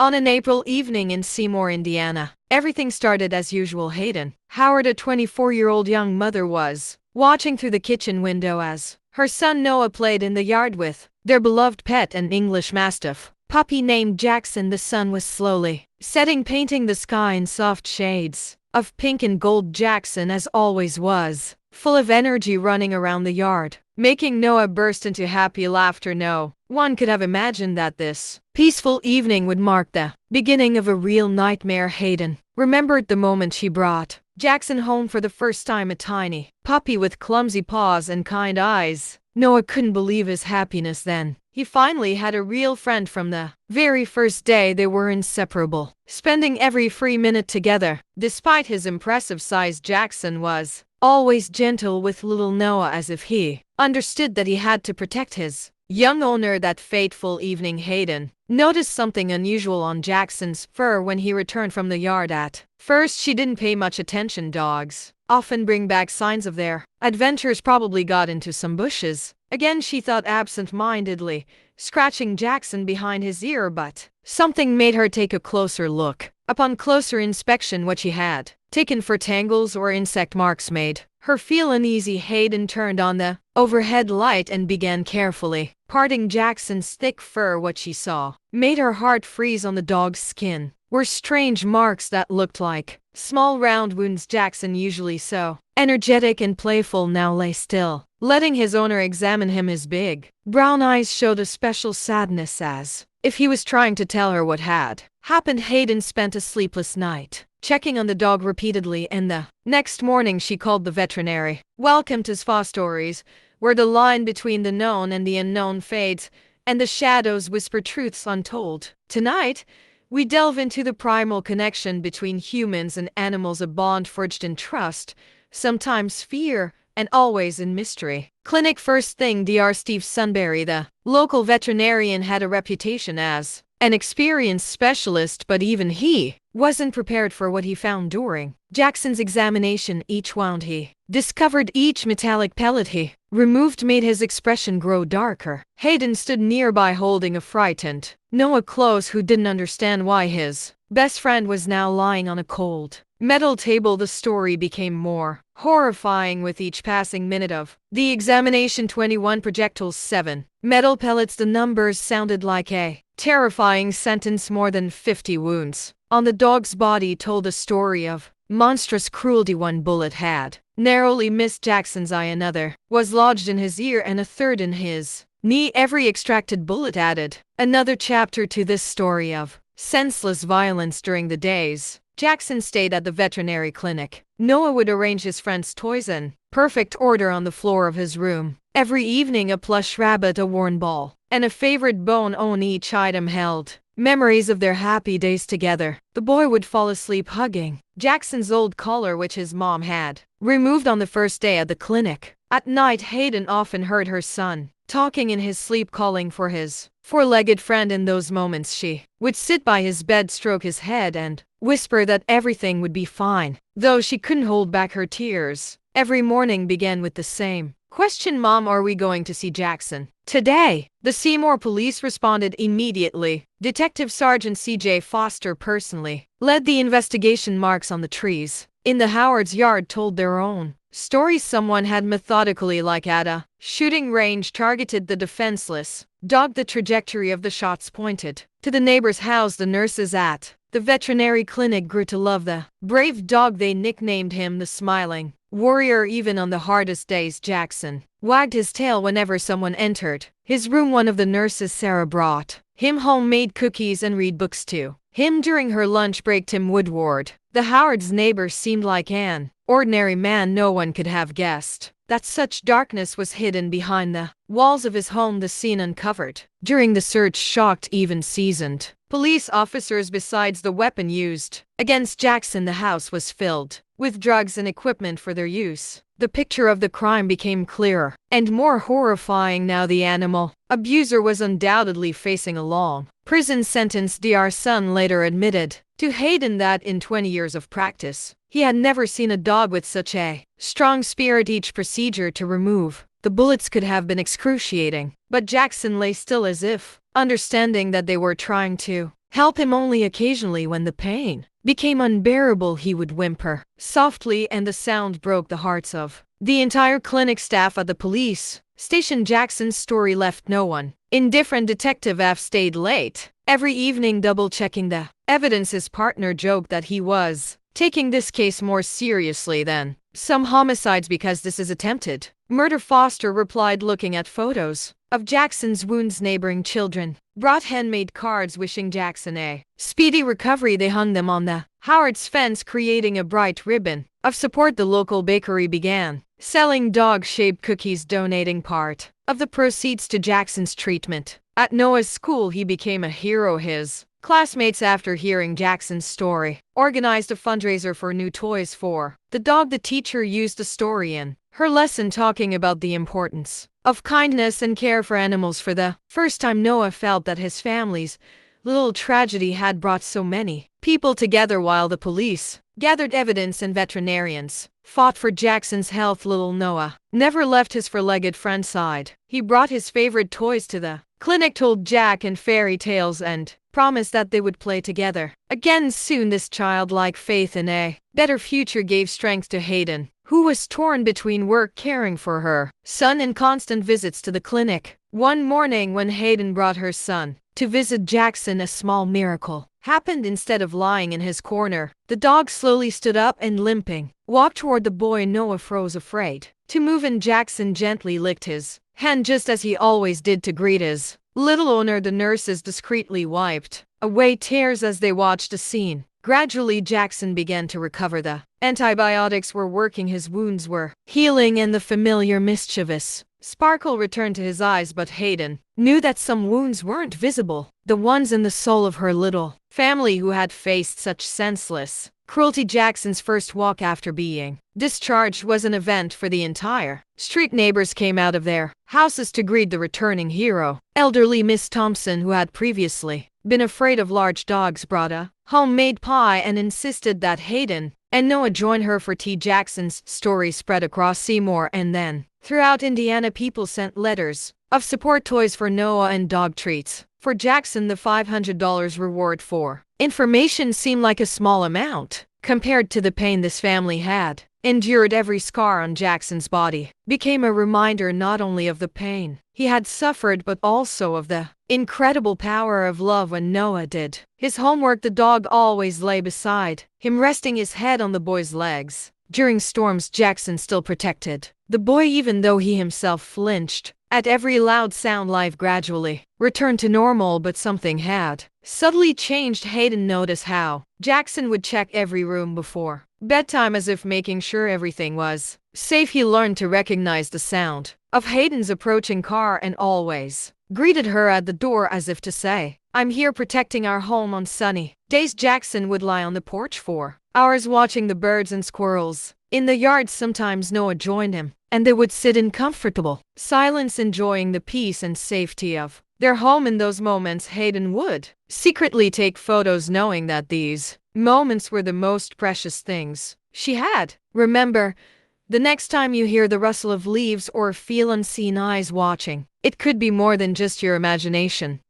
On an April evening in Seymour, Indiana, everything started as usual. Hayden, Howard, a 24-year-old young mother, was watching through the kitchen window as her son Noah played in the yard with their beloved pet, an English Mastiff puppy named Jackson. The sun was slowly setting, painting the sky in soft shades of pink and gold. Jackson, as always, was full of energy, running around the yard, making Noah burst into happy laughter. No one could have imagined that this peaceful evening would mark the beginning of a real nightmare. Hayden remembered the moment she brought Jackson home for the first time, a tiny puppy with clumsy paws and kind eyes. Noah couldn't believe his happiness then. He finally had a real friend. From the very first day, they were inseparable, spending every free minute together. Despite his impressive size, Jackson was always gentle with little Noah, as if he understood that he had to protect his young owner. That fateful evening, Hayden noticed something unusual on Jackson's fur when he returned from the yard. At first, she didn't pay much attention. Dogs often bring back signs of their adventures. Probably got into some bushes again, she thought absent-mindedly, scratching Jackson behind his ear, but something made her take a closer look. Upon closer inspection, what she had taken for tangles or insect marks made her feel uneasy. Hayden turned on the overhead light and began carefully parting Jackson's thick fur. What she saw made her heart freeze. On the dog's skin were strange marks that looked like small round wounds. Jackson, usually so energetic and playful, now lay still, letting his owner examine him. His big brown eyes showed a special sadness, as if he was trying to tell her what had happened. Hayden spent a sleepless night, checking on the dog repeatedly, and the next morning she called the veterinary. Welcome to Spa Stories, where the line between the known and the unknown fades, and the shadows whisper truths untold. Tonight, we delve into the primal connection between humans and animals, a bond forged in trust, sometimes fear, and always in mystery. Clinic. First thing, Dr. Steve Sunbury, the local veterinarian, had a reputation as an experienced specialist, but even he wasn't prepared for what he found during Jackson's examination. Each wound he discovered, each metallic pellet he removed, made his expression grow darker. Hayden stood nearby, holding a frightened Noah close, who didn't understand why his best friend was now lying on a cold metal table. The story became more horrifying with each passing minute of the examination. 21 projectiles, 7 metal pellets. The numbers sounded like a terrifying sentence. More than 50 wounds on the dog's body told a story of monstrous cruelty. One bullet had narrowly missed Jackson's eye, another was lodged in his ear, and a third in his knee. Every extracted bullet added another chapter to this story of senseless violence. During the days Jackson stayed at the veterinary clinic, Noah would arrange his friend's toys in perfect order on the floor of his room. Every evening, a plush rabbit, a worn ball, and a favorite bone on each item held memories of their happy days together. The boy would fall asleep hugging Jackson's old collar, which his mom had removed on the first day at the clinic. At night, Hayden often heard her son talking in his sleep, calling for his four-legged friend. In those moments, she would sit by his bed, stroke his head, and whisper that everything would be fine, though she couldn't hold back her tears. Every morning began with the same question: Mom, are we going to see Jackson today? The Seymour police responded immediately. Detective Sergeant C.J. Foster personally led the investigation. Marks on the trees in the Howard's yard told their own stories. Someone had methodically, like at a shooting range, targeted the defenseless dog. The trajectory of the shots pointed to the neighbor's house. The nurses at the veterinary clinic grew to love the brave dog. They nicknamed him the Smiling Warrior. Even on the hardest days, Jackson wagged his tail whenever someone entered his room. One of the nurses, Sarah, brought him homemade cookies and read books to him during her lunch break. Tim Woodward, the Howard's neighbor, seemed like an ordinary man. No one could have guessed that such darkness was hidden behind the walls of his home. The scene uncovered during the search shocked even seasoned police officers. Besides the weapon used against Jackson, the house was filled with drugs and equipment for their use. The picture of the crime became clearer and more horrifying. Now the animal abuser was undoubtedly facing a long prison sentence. Dr. Sun later admitted to Hayden that in 20 years of practice, he had never seen a dog with such a strong spirit. Each procedure to remove the bullets could have been excruciating, but Jackson lay still, as if understanding that they were trying to help him only occasionally when the pain became unbearable. He would whimper softly, and the sound broke the hearts of the entire clinic staff at the police station. Jackson's story left no one indifferent. Detective F stayed late every evening, double-checking the evidence. His partner joked that he was taking this case more seriously than some homicides because this is attempted murder. Foster replied, looking at photos of Jackson's wounds. Neighboring children brought handmade cards wishing Jackson a speedy recovery. They hung them on the Howard's fence, creating a bright ribbon of support. The local bakery began selling dog-shaped cookies, donating part of the proceeds to Jackson's treatment. At Noah's school, he became a hero. His classmates, after hearing Jackson's story, organized a fundraiser for new toys for the dog. The teacher used the story in her lesson, talking about the importance of kindness and care for animals. For the first time, Noah felt that his family's little tragedy had brought so many people together. While the police gathered evidence and veterinarians fought for Jackson's health, little Noah never left his four-legged friend's side. He brought his favorite toys to the clinic, told Jack and fairy tales, and promised that they would play together again soon. This childlike faith in a better future gave strength to Hayden, who was torn between work, caring for her son, and constant visits to the clinic. One morning, when Hayden brought her son to visit Jackson, a small miracle happened. Instead of lying in his corner, the dog slowly stood up and, limping, walked toward the boy. Noah froze, afraid to move, and Jackson gently licked his hand, just as he always did, to greet his little owner. The nurses discreetly wiped away tears as they watched the scene. Gradually, Jackson began to recover. The antibiotics were working, his wounds were healing, and the familiar mischievous sparkle returned to his eyes. But Hayden knew that some wounds weren't visible, the ones in the soul of her little family who had faced such senseless cruelty. Jackson's first walk after being discharged was an event for the entire street. Neighbors came out of their houses to greet the returning hero. Elderly Miss Thompson, who had previously been afraid of large dogs, brought a homemade pie and insisted that Hayden and Noah join her for tea. Jackson's story spread across Seymour and then throughout Indiana. People sent letters of support, toys for Noah, and dog treats for Jackson. The $500 reward for information seemed like a small amount compared to the pain this family had endured. Every scar on Jackson's body became a reminder not only of the pain he had suffered, but also of the incredible power of love. When Noah did his homework, the dog always lay beside him, resting his head on the boy's legs. During storms, Jackson still protected the boy, even though he himself flinched at every loud sound. Life gradually returned to normal, but something had subtly changed. Hayden noticed how Jackson would check every room before bedtime, as if making sure everything was safe. He learned to recognize the sound of Hayden's approaching car and always greeted her at the door, as if to say, "I'm here protecting our home." On sunny days, Jackson would lie on the porch for hours watching the birds and squirrels in the yard. Sometimes Noah joined him, and they would sit in comfortable silence, enjoying the peace and safety of their home. In those moments, Hayden would secretly take photos, knowing that these moments were the most precious things she had. Remember, the next time you hear the rustle of leaves or feel unseen eyes watching, it could be more than just your imagination.